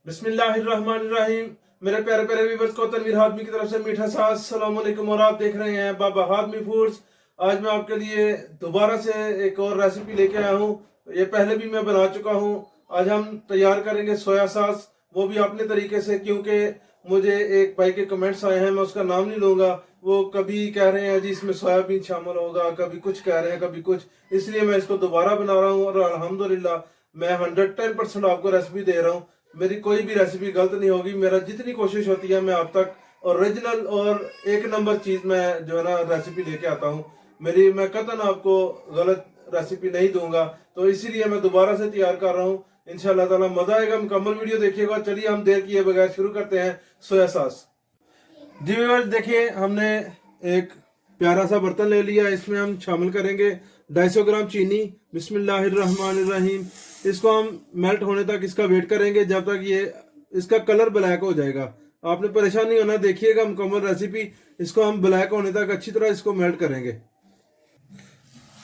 बिस्मिल्लाहिर्रहमानिर्रहीम। मेरे प्यारे प्यारे व्यूअर्स को तनवीर हादमी की तरफ से मीठा सा अस्सलाम वालेकुम और आप देख रहे हैं बाबा हादमी फूड्स। आज मैं आपके लिए दोबारा से एक और रेसिपी लेके आया हूँ। ये पहले भी मैं बना चुका हूँ। आज हम तैयार करेंगे सोया सॉस, वो भी अपने तरीके से, क्योंकि मुझे एक भाई के कमेंट्स आए हैं, मैं उसका नाम नहीं लूंगा। वो कभी कह रहे हैं जी इसमें सोयाबीन शामिल होगा, कभी कुछ कह रहे हैं, कभी कुछ, इसलिए मैं इसको दोबारा बना रहा हूँ और अल्हम्दुलिल्लाह मैं 110% आपको रेसिपी दे रहा हूँ। मेरी कोई भी रेसिपी गलत नहीं होगी। मेरा जितनी कोशिश होती है मैं आप तक ओरिजिनल और एक नंबर चीज मैं जो है ना रेसिपी लेके आता हूँ। मैं कतन आपको गलत रेसिपी नहीं दूंगा, तो इसीलिए मैं दोबारा से तैयार कर रहा हूँ। इंशाल्लाह ताला मजा आएगा, मुकम्मल वीडियो देखिएगा। चलिए हम देर किए बगैर शुरू करते हैं सोया सॉस। जी व्यूअर्स, देखिए हमने एक प्यारा सा बर्तन ले लिया। इसमें हम शामिल करेंगे 250 ग्राम चीनी। बिस्मिल्लाहिर्रहमानिर्रहीम। इसको हम मेल्ट होने तक इसका वेट करेंगे, जब तक ये इसका कलर ब्लैक हो जाएगा। आपने परेशान नहीं होना, देखिएगा मुकम्मल रेसिपी। इसको हम ब्लैक होने तक अच्छी तरह इसको मेल्ट करेंगे।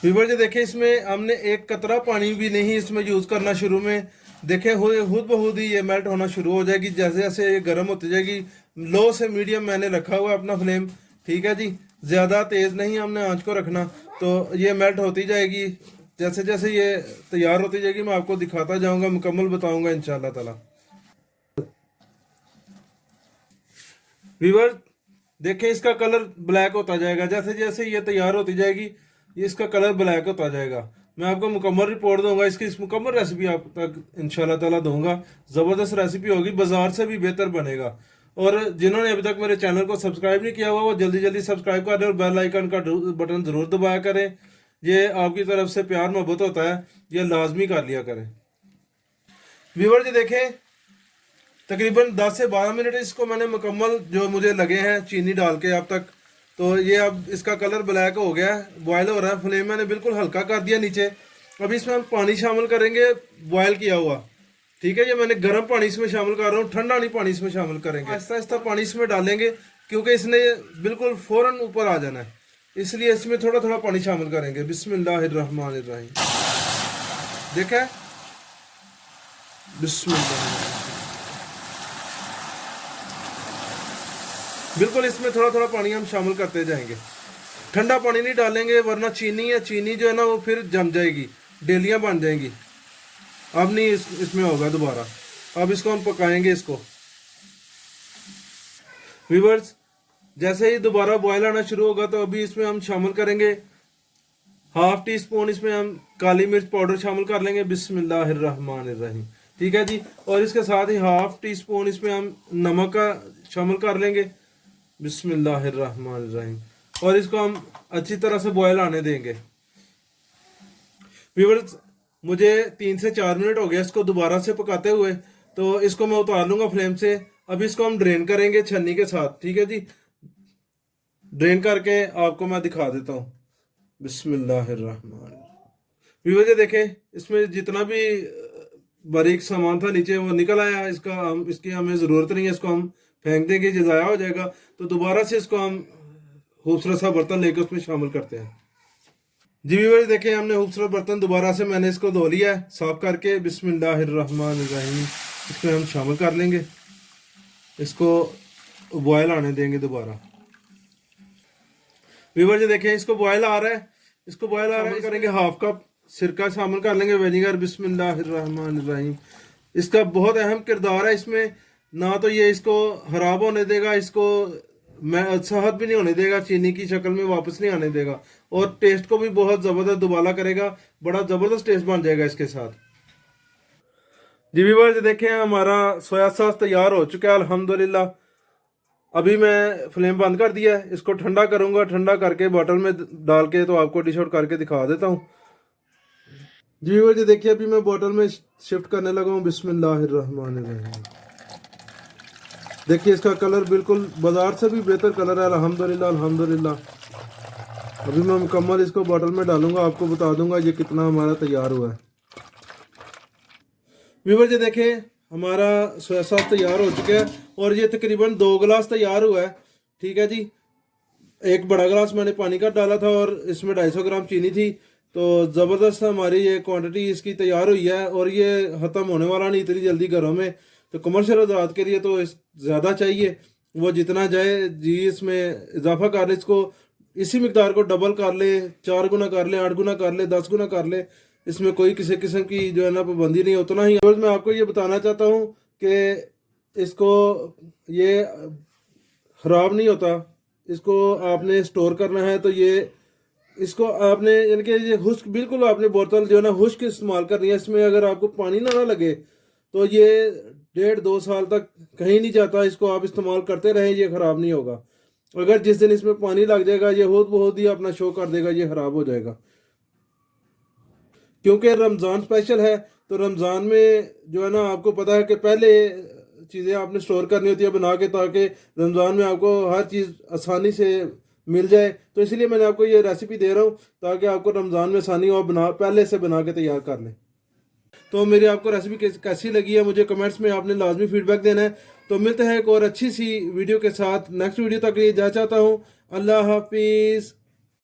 व्यूअर्स जी देखिए, इसमें हमने एक कतरा पानी भी नहीं इसमें यूज करना। शुरू में देखें खुद ब खुद ही ये मेल्ट होना शुरू हो जाएगी जैसे जैसे ये गर्म होती जाएगी। लो से मीडियम मैंने रखा हुआ है अपना फ्लेम, ठीक है जी। ज्यादा तेज नहीं हमने आंच को रखना। तो ये मेल्ट होती जाएगी। जैसे जैसे ये तैयार होती जाएगी मैं आपको दिखाता जाऊंगा, मुकम्मल बताऊंगा इंशाल्लाह ताला। व्यूअर्स देखें, इसका कलर ब्लैक होता जाएगा जैसे जैसे ये तैयार होती जाएगी। ये इसका कलर ब्लैक होता जाएगा। मैं आपको मुकम्मल रिपोर्ट दूंगा, इसकी इस मुकम्मल रेसिपी आप तक इंशाल्लाह ताला दूंगा। ज़बरदस्त रेसिपी होगी, बाजार से भी बेहतर बनेगा। और जिन्होंने अभी तक मेरे चैनल को सब्सक्राइब नहीं किया हुआ वो जल्दी जल्दी सब्सक्राइब कर दें और बेल आइकन का बटन ज़रूर दबाया करें। ये आपकी तरफ से प्यार मोहब्बत होता है, ये लाजमी कर लिया करें। व्यूअर जी देखें, तकरीबन 10 से 12 मिनट इसको मैंने मुकम्मल जो मुझे लगे हैं चीनी डाल के अब तक। तो ये अब इसका कलर ब्लैक हो गया है, बॉयल हो रहा है। फ्लेम मैंने बिल्कुल हल्का कर दिया नीचे। अब इसमें हम पानी शामिल करेंगे बॉयल किया हुआ, ठीक है। ये मैंने गर्म पानी इसमें शामिल कर रहा हूँ, ठंडा नहीं पानी इसमें शामिल करेंगे। आहिस्ता आहिस्ता पानी इसमें डालेंगे क्योंकि इसने बिल्कुल फौरन ऊपर आ जाना है, इसलिए इसमें थोड़ा थोड़ा पानी शामिल करेंगे। बिस्मिल्लाहिर्रहमानिर्रहीम। देखा है, बिस्मिल्लाह। बिल्कुल इसमें थोड़ा थोड़ा पानी हम शामिल करते जाएंगे। ठंडा पानी नहीं डालेंगे वरना चीनी है, चीनी जो है ना वो फिर जम जाएगी, डेलियां बन जाएंगी। अब नहीं इसमें होगा दोबारा। अब इसको हम पकाएंगे इसको। व्यूअर्स जैसे ही दोबारा बॉयल आना शुरू होगा तो अभी इसमें हम शामिल करेंगे हाफ टी स्पून, इसमें हम काली मिर्च पाउडर शामिल कर लेंगे। बिस्मिल्लाहिर्रहमानिर्रहीम, ठीक है जी। और इसके साथ ही हाफ टी स्पून इसमें हम नमक का शामिल कर लेंगे। बिस्मिल्लाहिर्रहमानिर्रहीम। और इसको हम अच्छी तरह से बॉयल आने देंगे। व्यूअर्स मुझे 3 से 4 मिनट हो गया इसको दोबारा से पकाते हुए, तो इसको मैं उतार लूंगा फ्लेम से। अब इसको हम ड्रेन करेंगे छन्नी के साथ, ठीक है जी। ड्रेन करके आपको मैं दिखा देता हूँ। बिस्मिल्लाहिर्रहमानिर्रहीम। व्यूअर्स ये देखें, इसमें जितना भी बारीक सामान था नीचे वो निकल आया। इसकी हमें ज़रूरत नहीं है, इसको हम फेंक देंगे, ये ज़ाया हो जाएगा। तो दोबारा से इसको हम खूबसूरत सा बर्तन लेकर उसमें शामिल करते हैं। जी व्यूअर्स देखें, हमने खूबसूरत बर्तन दोबारा से मैंने इसको धो लिया है साफ करके। बिस्मिल्लाहिर्रहमानिर्रहीम। इसमें हम शामिल कर लेंगे, इसको बॉयल आने देंगे दोबारा। व्यूअर्स ये देखें, इसको बॉयल आ रहा है, इसको बॉयल आ रहा है। करेंगे हाफ कप सिरका शामिल कर लेंगे, विनेगर। बिस्मिल्लाहिर्रहमानिर्रहीम। इसका बहुत अहम किरदार है इसमें। ना तो ये इसको खराब होने देगा, इसको सहत भी नहीं होने देगा, चीनी की शक्ल में वापस नहीं आने देगा। और टेस्ट को भी बहुत ज़बरदस्त दुबाला करेगा, बड़ा ज़बरदस्त टेस्ट बन जाएगा इसके साथ। जी व्यूअर्स देखें, हमारा सोया सॉस तैयार हो चुका है अल्हम्दुलिल्लाह। अभी मैं फ्लेम बंद कर दिया है, इसको ठंडा करूंगा। ठंडा करके बॉटल में डाल के तो आपको डिश आउट करके दिखा देता हूँ। जी व्यूअर्स देखिए, अभी मैं बॉटल में शिफ्ट करने लगा हूँ। बिस्मिल्लाहिर्रहमानिर्रहीम। देखिए इसका कलर बिल्कुल बाजार से भी बेहतर कलर है, अल्हम्दुलिल्लाह अल्हम्दुलिल्लाह। अभी मैं मुकम्मल इसको बॉटल में डालूंगा, आपको बता दूंगा ये कितना हमारा तैयार हुआ है। व्यूअर्स ये देखें, हमारा सोया सॉस तैयार हो चुका है और ये तकरीबन 2 गिलास तैयार हुआ है, ठीक है जी। एक बड़ा गिलास मैंने पानी का डाला था और इसमें 250 ग्राम चीनी थी। तो ज़बरदस्त हमारी ये क्वांटिटी इसकी तैयार हुई है और ये ख़त्म होने वाला नहीं इतनी जल्दी घरों में। तो कमर्शियल हजरात के लिए तो ज़्यादा चाहिए, वो जितना जाए जी इसमें इजाफा कर ले, इसको इसी मकदार को डबल कर ले, 4 गुना कर ले, 8 गुना कर ले, 10 गुना कर ले, इसमें कोई किसी किस्म की जो है ना पाबंदी नहीं, उतना ही। और मैं आपको ये बताना चाहता हूँ कि इसको ये ख़राब नहीं होता, इसको आपने स्टोर करना है तो ये इसको आपने यानी कि ये खुश्क बिल्कुल आपने बोतल जो है ना खुश्क इस्तेमाल करनी है। इसमें अगर आपको पानी ना लगे तो ये 1.5-2 साल तक कहीं नहीं जाता, इसको आप इस्तेमाल करते रहें, ये ख़राब नहीं होगा। अगर जिस दिन इसमें पानी लग जाएगा ये बहुत ही अपना शो कर देगा, ये ख़राब हो जाएगा। क्योंकि रमज़ान स्पेशल है तो रमज़ान में जो है ना आपको पता है कि पहले चीज़ें आपने स्टोर करनी होती है बना के, ताकि रमज़ान में आपको हर चीज़ आसानी से मिल जाए। तो इसलिए मैंने आपको ये रेसिपी दे रहा हूँ ताकि आपको रमज़ान में आसानी हो, बना पहले से बना के तैयार कर लें। तो मेरी आपको रेसिपी कैसी लगी है मुझे कमेंट्स में आपने लाजमी फीडबैक देना है। तो मिलते हैं एक और अच्छी सी वीडियो के साथ, नेक्स्ट वीडियो तक के लिए जा चाहता हूँ। अल्लाह हाफिज़।